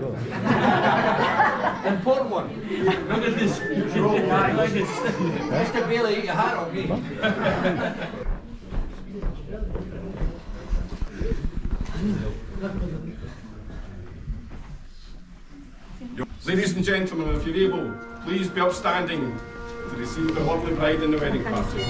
Important one. Look at this. Mr. Bailey, eat your hat on me. Ladies and gentlemen, if you're able, please be upstanding to receive the lovely bride in the wedding party.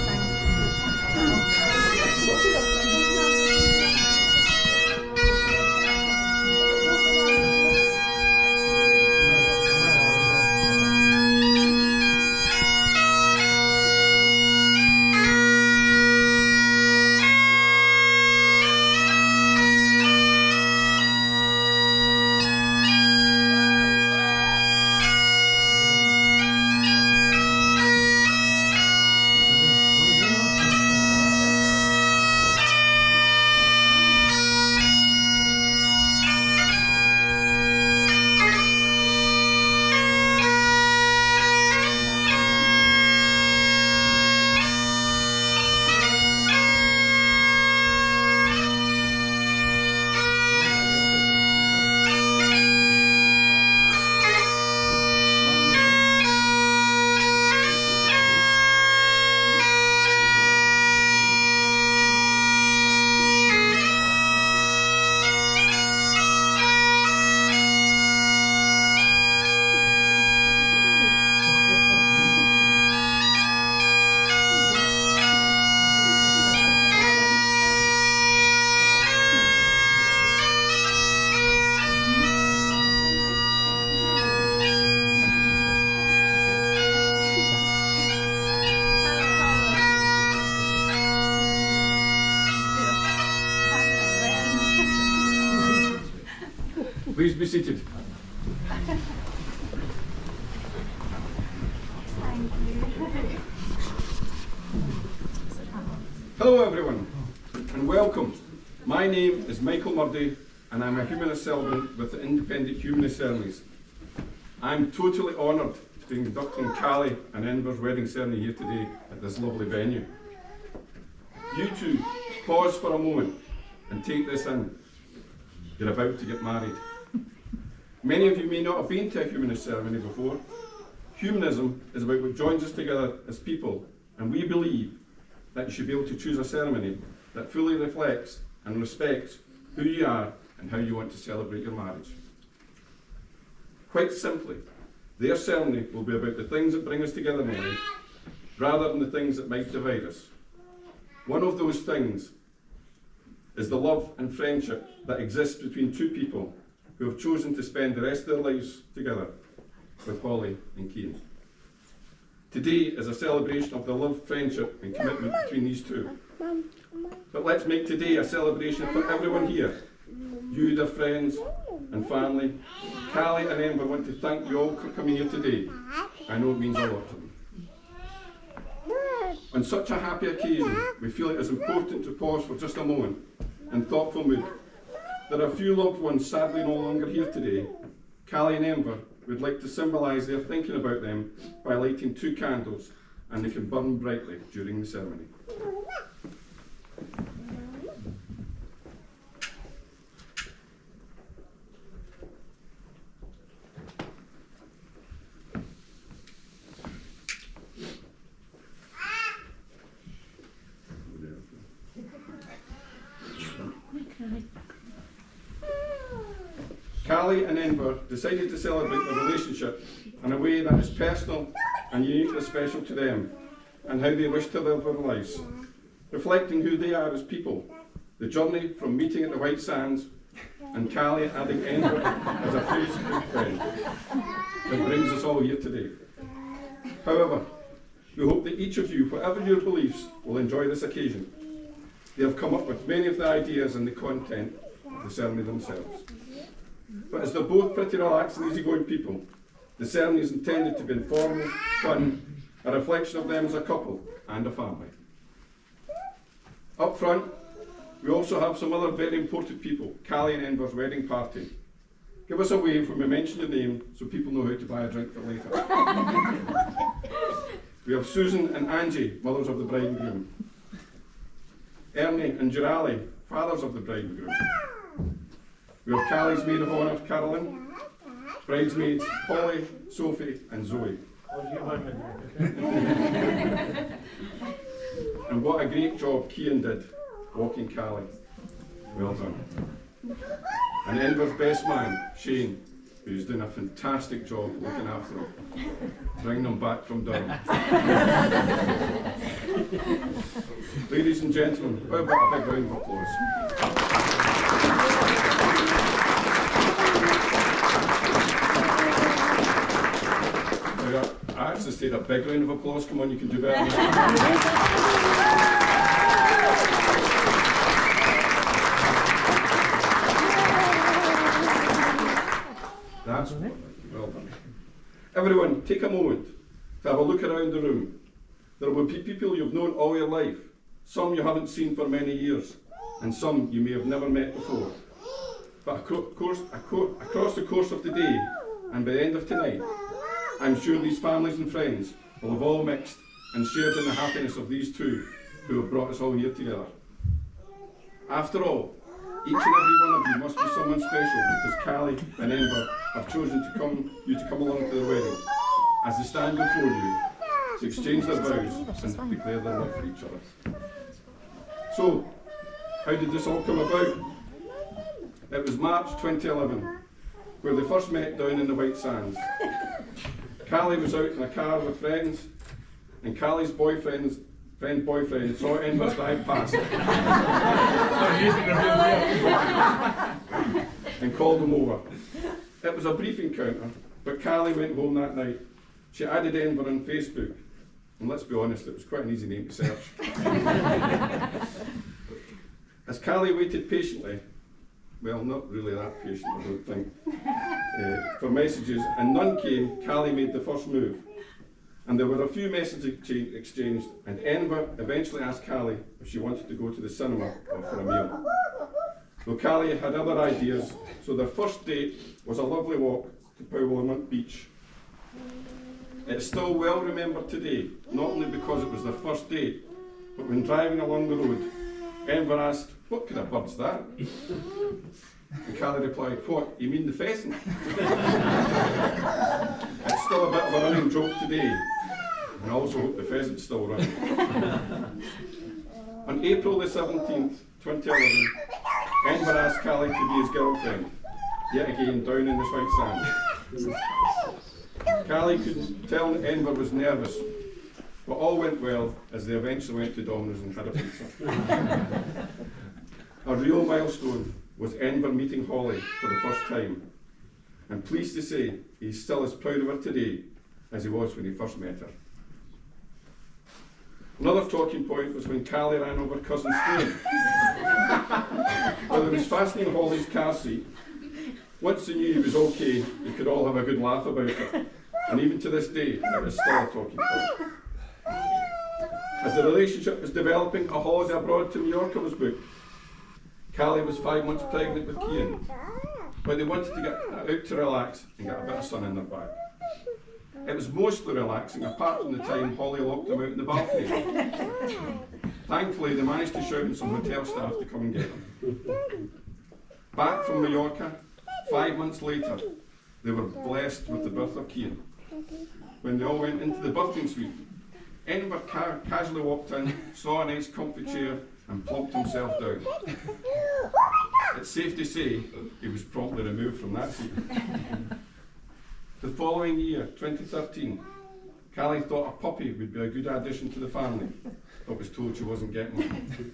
Please be seated. Hello everyone, and welcome. My name is Michael Murday, and I'm a humanist celebrant with the Independent Humanist Ceremonies. I'm totally honoured to be conducting Callie and Enver's wedding ceremony here today at this lovely venue. You two, pause for a moment and take this in. You're about to get married. Many of you may not have been to a humanist ceremony before. Humanism is about what joins us together as people, and we believe that you should be able to choose a ceremony that fully reflects and respects who you are and how you want to celebrate your marriage. Quite simply, their ceremony will be about the things that bring us together in life, rather than the things that might divide us. One of those things is the love and friendship that exists between two people who have chosen to spend the rest of their lives together with Holly and Keen. Today is a celebration of the love, friendship and commitment between these two. But let's make today a celebration for everyone here. You, their friends and family. Callie and Enver want to thank you all for coming here today. I know it means a lot to them. On such a happy occasion, we feel it is important to pause for just a moment in thoughtful mood. There are a few loved ones sadly no longer here today. Callie and Enver would like to symbolise their thinking about them by lighting 2 candles, and they can burn brightly during the ceremony. Callie and Enver decided to celebrate their relationship in a way that is personal and uniquely special to them, and how they wish to live their lives, reflecting who they are as people. The journey from meeting at the White Sands, and Callie adding Enver as a Facebook friend that brings us all here today. However, we hope that each of you, whatever your beliefs, will enjoy this occasion. They have come up with many of the ideas and the content of the ceremony themselves. But as they're both pretty relaxed and easygoing people, the ceremony is intended to be informal, fun, a reflection of them as a couple and a family. Up front, we also have some other very important people, Callie and Enver's wedding party. Give us a wave when we mention the name so people know how to buy a drink for later. We have Susan and Angie, mothers of the bride and groom. Ernie and Gerali, fathers of the bride and groom. We have Callie's maid of honour, Carolyn, Bridesmaids, Polly, Sophie and Zoe. And what a great job Cian did walking Callie. Well done. And Enver's best man, Shane, who's doing a fantastic job looking after him, bringing him back from Durham. Ladies and gentlemen, how about a big round of applause? I actually said a big round of applause. Come on, you can do better than that. That's well done. Everyone, take a moment to have a look around the room. There will be people you've known all your life, some you haven't seen for many years, and some you may have never met before. But across the course of the day, and by the end of tonight, I'm sure these families and friends will have all mixed and shared in the happiness of these two who have brought us all here together. After all, each and every one of you must be someone special because Callie and Enver have chosen to come along to their wedding as they stand before you to exchange their vows and declare their love for each other. So, how did this all come about? It was March 2011, where they first met down in the White Sands. Callie was out in a car with friends, and Callie's friend's boyfriend saw Enver drive past and called him over. It was a brief encounter, but Callie went home that night. She added Enver on Facebook, and let's be honest, it was quite an easy name to search. As Callie waited patiently, well, not really that patient, I don't think, for messages, and none came, Callie made the first move. And there were a few messages exchanged, and Enver eventually asked Callie if she wanted to go to the cinema or for a meal. Though Callie had other ideas, so their first date was a lovely walk to Powlamont Beach. It's still well remembered today, not only because it was their first date, but when driving along the road, Enver asked, "What kind of bird's that?" And Callie replied, "What, you mean the pheasant?" It's still a bit of a running joke today, and I also hope the pheasant's still running. On April the 17th, 2011, Enver asked Callie to be his girlfriend, yet again down in the White Sands. Callie could tell Enver was nervous, but all went well as they eventually went to Domino's and had a pizza. A real milestone was Enver meeting Holly for the first time, and pleased to say he's still as proud of her today as he was when he first met her. Another talking point was when Callie ran over cousin Stuart. While he was fastening Holly's car seat, once they knew he was okay, they could all have a good laugh about it, and even to this day, it is still a talking point. As the relationship was developing, a holiday abroad to Mallorca was booked. Callie was 5 months pregnant with Cian, but they wanted to get out to relax and get a bit of sun in their back. It was mostly relaxing, apart from the time Holly locked them out in the balcony. Thankfully, they managed to shout in some hotel staff to come and get them. Back from Mallorca, 5 months later, they were blessed with the birth of Cian. When they all went into the birthing suite, Enver casually walked in, saw a nice comfy chair, and plonked himself down. It's safe to say he was promptly removed from that seat. The following year, 2013, Callie thought a puppy would be a good addition to the family, but was told she wasn't getting one.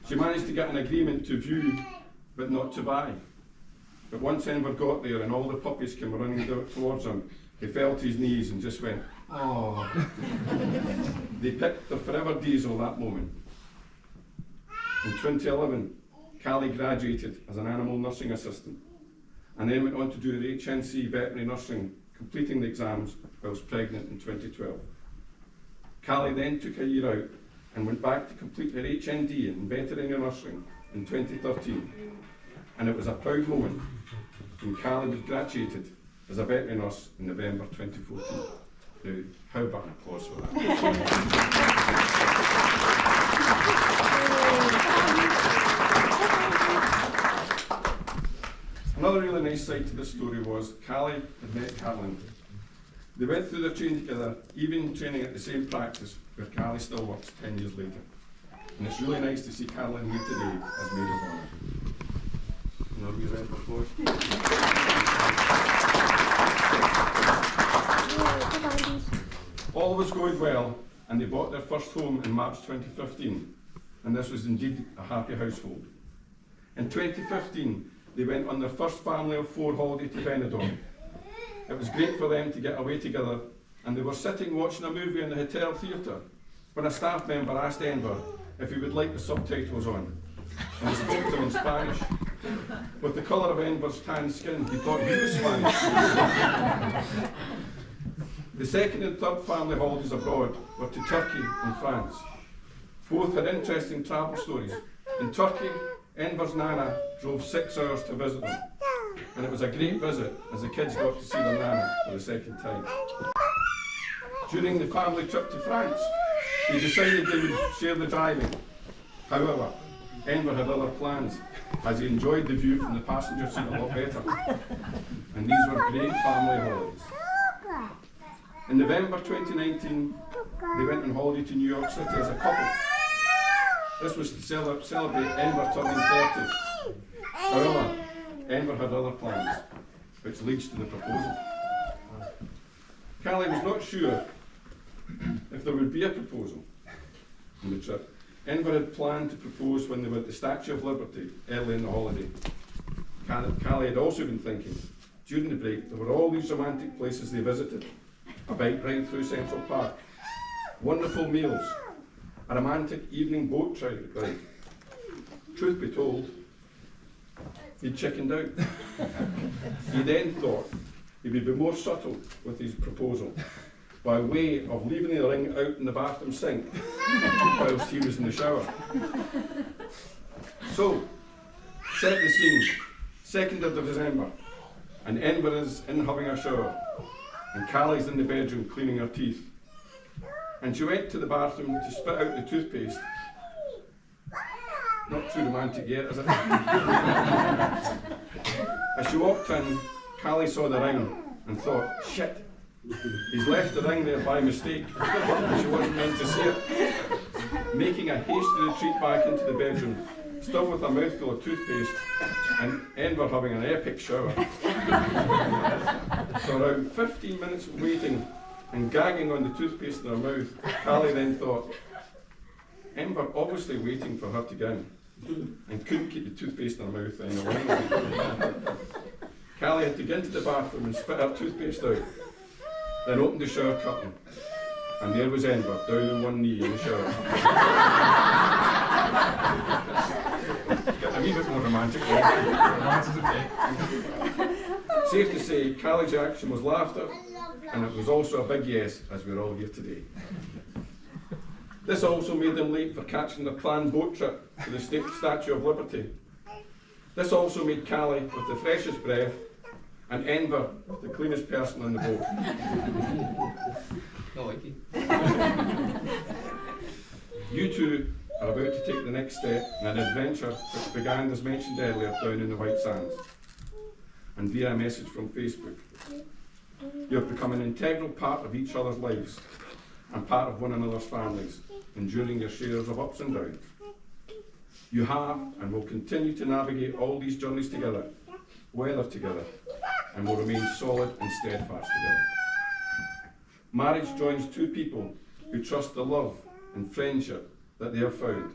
She managed to get an agreement to view, but not to buy. But once Enver got there and all the puppies came running towards him, he fell to his knees and just went, "Oh." They picked the forever diesel that moment. In 2011, Callie graduated as an animal nursing assistant and then went on to do her HNC veterinary nursing, completing the exams whilst pregnant in 2012. Callie then took a year out and went back to complete her HND in veterinary nursing in 2013, and it was a proud moment when Callie was graduated as a veterinary nurse in November 2014. Now, how about an applause for that? Another really nice side to this story was Callie had met Carolyn. They went through their training together, even training at the same practice where Callie still works 10 years later. And it's really nice to see Carolyn here today as Maid of Honour. Another wee round of applause. All was going well, and they bought their first home in March 2015, and this was indeed a happy household. In 2015, they went on their first family of 4 holiday to Benidorm. It was great for them to get away together, and they were sitting watching a movie in the hotel theatre when a staff member asked Enver if he would like the subtitles on, and he spoke to them in Spanish. With the colour of Enver's tan skin, he thought he was Spanish. The second and third family holidays abroad were to Turkey and France. Both had interesting travel stories. In Turkey, Enver's Nana drove 6 hours to visit them, and it was a great visit as the kids got to see their Nana for the second time. During the family trip to France, they decided they would share the driving. However, Enver had other plans, as he enjoyed the view from the passenger seat a lot better, and these were great family holidays. In November 2019, they went on holiday to New York City as a couple. This was to celebrate Enver turning 30. However, Enver had other plans, which leads to the proposal. Callie was not sure if there would be a proposal on the trip. Enver had planned to propose when they were at the Statue of Liberty early in the holiday. Callie had also been thinking, during the break, there were all these romantic places they visited. A bike ride through Central Park, wonderful meals, a romantic evening boat ride. Truth be told, he'd chickened out. He then thought he would be more subtle with his proposal by way of leaving the ring out in the bathroom sink whilst he was in the shower. So, set the scene, 2nd of December, and Enver is in having a shower, and Callie's in the bedroom cleaning her teeth. And she went to the bathroom to spit out the toothpaste. Not too romantic yet, is it? As she walked in, Callie saw the ring and thought, shit, he's left the ring there by mistake. She wasn't meant to see it. Making a hasty retreat back into the bedroom, still with a mouthful of toothpaste, and Enver having an epic shower. So around 15 minutes of waiting and gagging on the toothpaste in her mouth, Callie then thought, Enver obviously waiting for her to get in, and couldn't keep the toothpaste in her mouth any longer. Callie had to get into the bathroom and spit her toothpaste out, then opened the shower curtain, and there was Enver down on one knee in the shower. Getting a wee bit more romantic there. Safe to say, Callie's reaction was laughter, and it was also a big yes, as we're all here today. This also made them late for catching their planned boat trip to the Statue of Liberty. This also made Callie with the freshest breath, and Enver with the cleanest person on the boat. No, like it. You two are about to take the next step in an adventure which began, as mentioned earlier, down in the White Sands, and via a message from Facebook. You have become an integral part of each other's lives and part of one another's families, enduring your shares of ups and downs. You have and will continue to navigate all these journeys together, weather together, and will remain solid and steadfast together. Marriage joins two people who trust the love and friendship that they have found.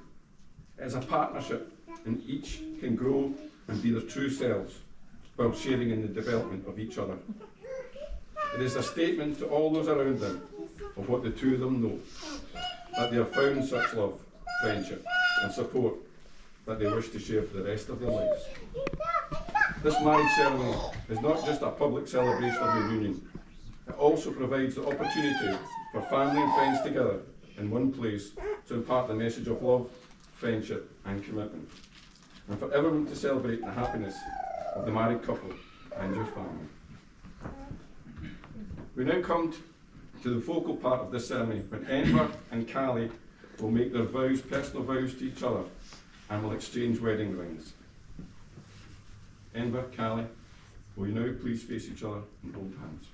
It is a partnership, and each can grow and be their true selves while sharing in the development of each other. It is a statement to all those around them of what the two of them know, that they have found such love, friendship, and support that they wish to share for the rest of their lives. This marriage ceremony is not just a public celebration of your union. It also provides the opportunity for family and friends together in one place to impart the message of love, friendship, and commitment, and for everyone to celebrate the happiness of the married couple and your family. We now come to the focal part of this ceremony, when Enver and Callie will make their vows, personal vows to each other, and will exchange wedding rings. Enver, Callie, Will you now please face each other and hold hands?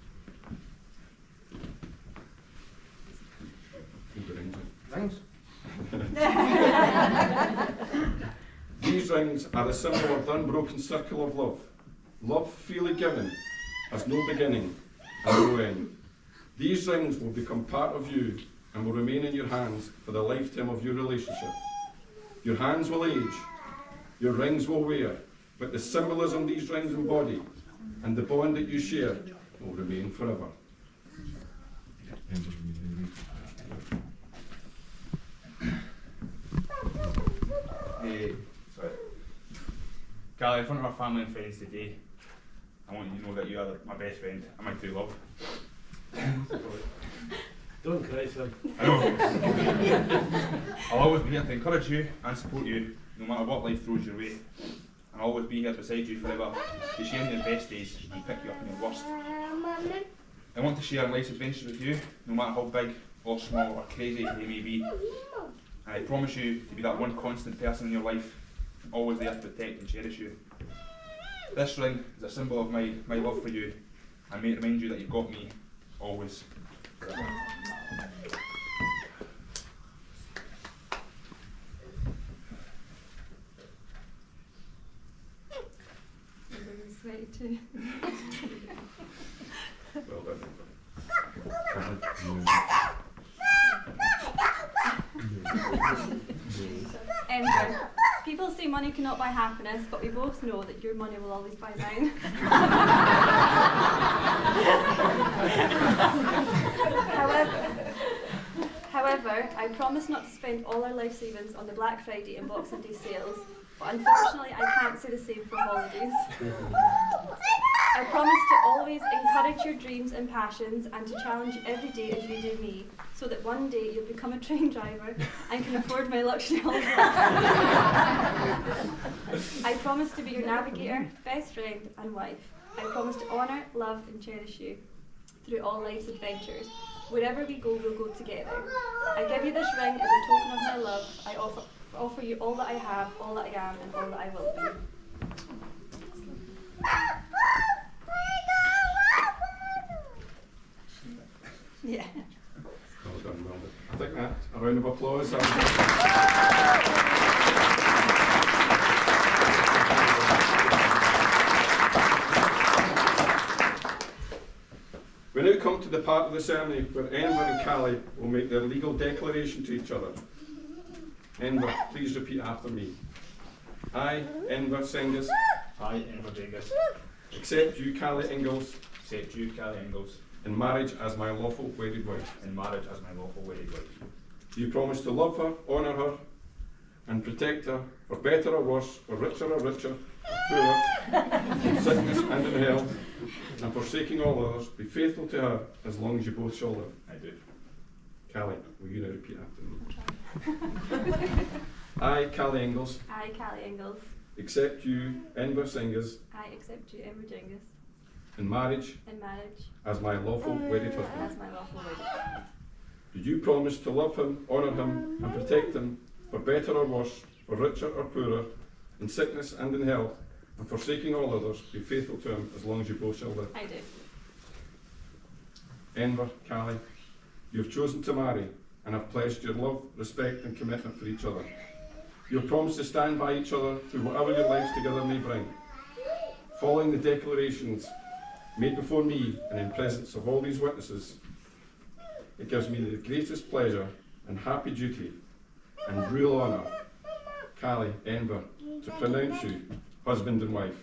Hold the rings out. These rings are a symbol of the unbroken circle of love. Love freely given has no beginning and no end. These rings will become part of you and will remain in your hands for the lifetime of your relationship. Your hands will age, your rings will wear, but the symbolism these rings embody and the bond that you share will remain forever. Sorry. Carly, in front of our family and friends today, I want you to know that you are my best friend and my true love. Don't cry, son. I know. I'll always be here to encourage you and support you, no matter what life throws your way. And I'll always be here beside you forever, to share in your best days and pick you up in your worst. I want to share life's adventures with you, no matter how big or small or crazy they may be. And I promise you to be that one constant person in your life, always there to protect and cherish you. This ring is a symbol of my love for you, and may it remind you that you've got me, always. Forever. Too. Well done. People say money cannot buy happiness, but we both know that your money will always buy mine. However, I promise not to spend all our life savings on the Black Friday and Boxing Day sales, but unfortunately I can't say the same for holidays. I promise to always encourage your dreams and passions and to challenge you every day as you do me, so that one day you'll become a train driver and can afford my luxury holiday. I promise to be your navigator, best friend and wife. I promise to honour, love and cherish you through all life's adventures. Wherever we go, we'll go together. I give you this ring as a token of my love. I offer you all that I have, all that I am and all that I will be. Yeah. Well done, well done. I think that a round of applause. We now come to the part of the ceremony where Enver and Callie will make their legal declaration to each other. Enver, please repeat after me. I, Enver Cengiz, I, Enver Cengiz, accept you, Callie Ingalls, accept you, Carly Ingalls, in marriage as my lawful wedded wife. in marriage as my lawful wedded wife. Do you promise to love her, honour her, and protect her, for better or worse, for richer or richer, poorer, in sickness and in health, and forsaking all others, be faithful to her as long as you both shall live? I do. Callie, will you now repeat after me? I, Callie Ingalls, I, Callie Ingalls, accept you, Enver Cengiz, I accept you, Enver Cengiz, in marriage in marriage as my lawful wedded husband. as my lawful wedded husband. Do you promise to love him, honour him, and protect him, for better or worse, for richer or poorer, in sickness and in health, and forsaking all others, be faithful to him as long as you both shall live? I do. Enver, Callie, you have chosen to marry and have pledged your love, respect and commitment for each other. You have promised to stand by each other through whatever your lives together may bring. Following the declarations made before me and in presence of all these witnesses, it gives me the greatest pleasure and happy duty and real honour, Callie, Enver, to pronounce you husband and wife.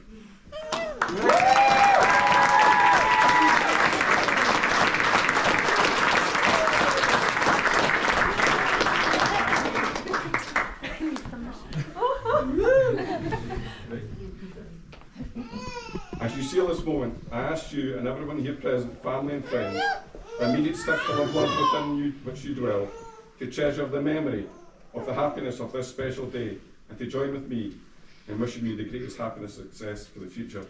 As you seal this moment, I ask you and everyone here present, family and friends, the immediate circle of love within you which you dwell, to treasure the memory of the happiness of this special day and to join with me in wishing you the greatest happiness and success for the future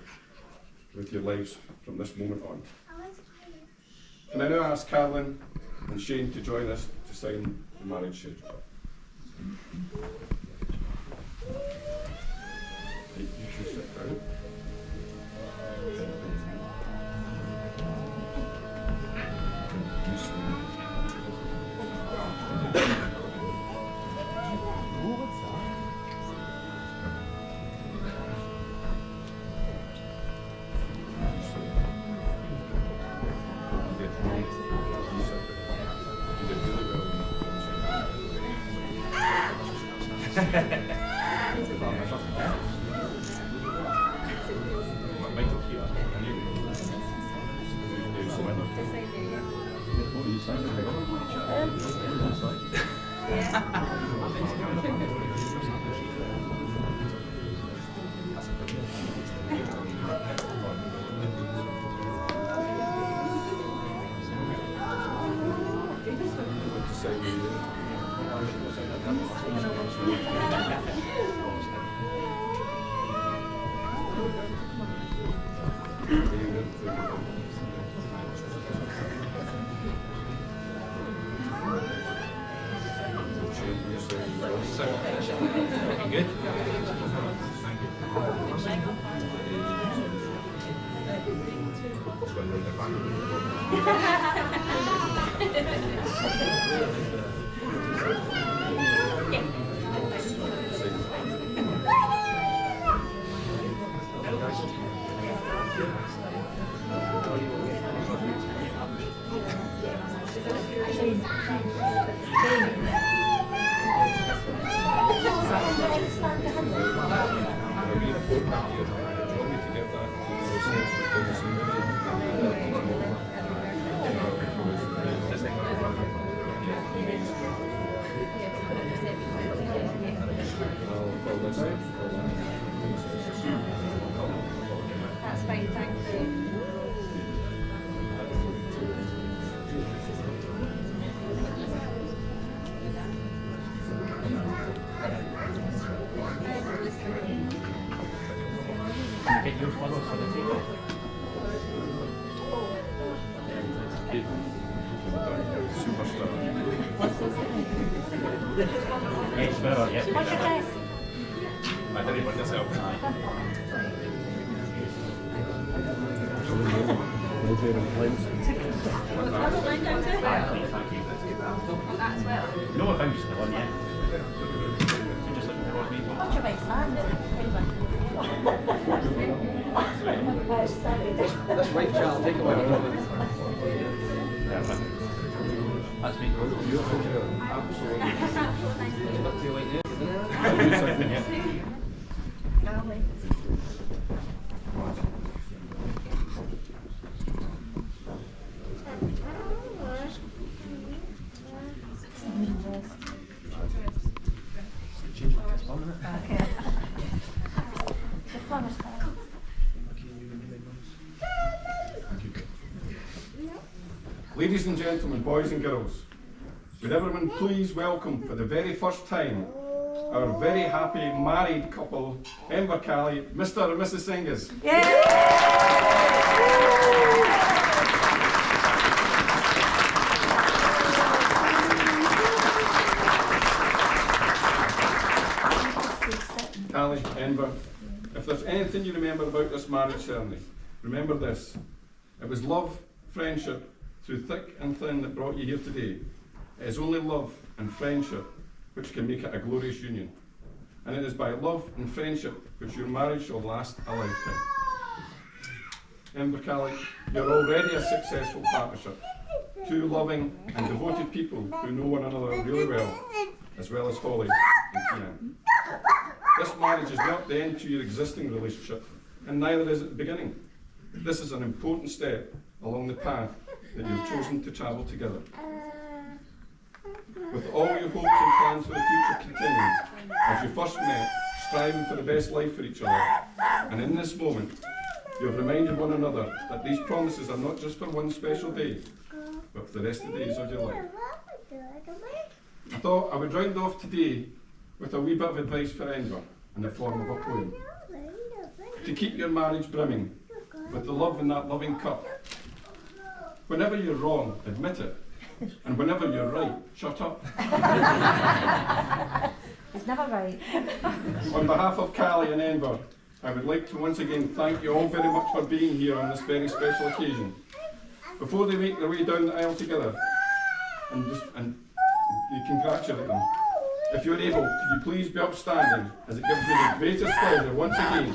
with your lives from this moment on. Can I now ask Carolyn and Shane to join us to sign the marriage schedule? You should sit down. Looking good. That's fine, thank you. Get your photos for the table. Yes, better, yeah. What's your desk? I didn't want yourself. Have a line down too? Thank you. On that as well. No, I found you still on, yeah. So just looking towards me. What's your big stand? This white child, take it away from it. Perfect. That's me. Absolutely. It's not too late yet, isn't it? Okay. The flower style. Ladies and gentlemen, boys and girls, would everyone please welcome for the very first time our very happy married couple, Callie, Mr. and Mrs. Cengiz. Callie, Enver, if there's anything you remember about this marriage ceremony, remember this. It was love, friendship, through thick and thin that brought you here today. It is only love and friendship which can make it a glorious union. And it is by love and friendship which your marriage shall last a lifetime. Callie, you're already a successful partnership. Two loving and devoted people who know one another really well as Holly and Kian. This marriage is not the end to your existing relationship, and neither is it the beginning. This is an important step along the path that you've chosen to travel together. With all your hopes and plans for the future continuing, as you first met, striving for the best life for each other, and in this moment, you have reminded one another that these promises are not just for one special day, but for the rest of the days of your life. I thought I would round off today with a wee bit of advice for Enver in the form of a poem. To keep your marriage brimming with the love in that loving cup. Whenever you're wrong, admit it. And whenever you're right, shut up. It's never right. On behalf of Callie and Enver, I would like to once again thank you all very much for being here on this very special occasion. Before they make their way down the aisle together, and you congratulate them, if you're able, could you please be upstanding, as it gives me the greatest pleasure once again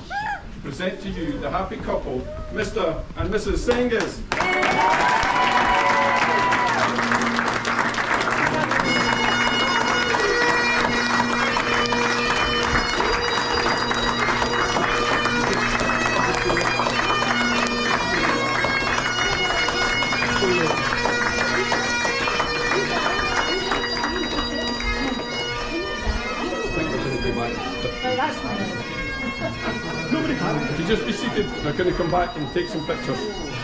to present to you the happy couple, Mr. and Mrs. Cengiz. you just be seated? They're going to come back and take some pictures.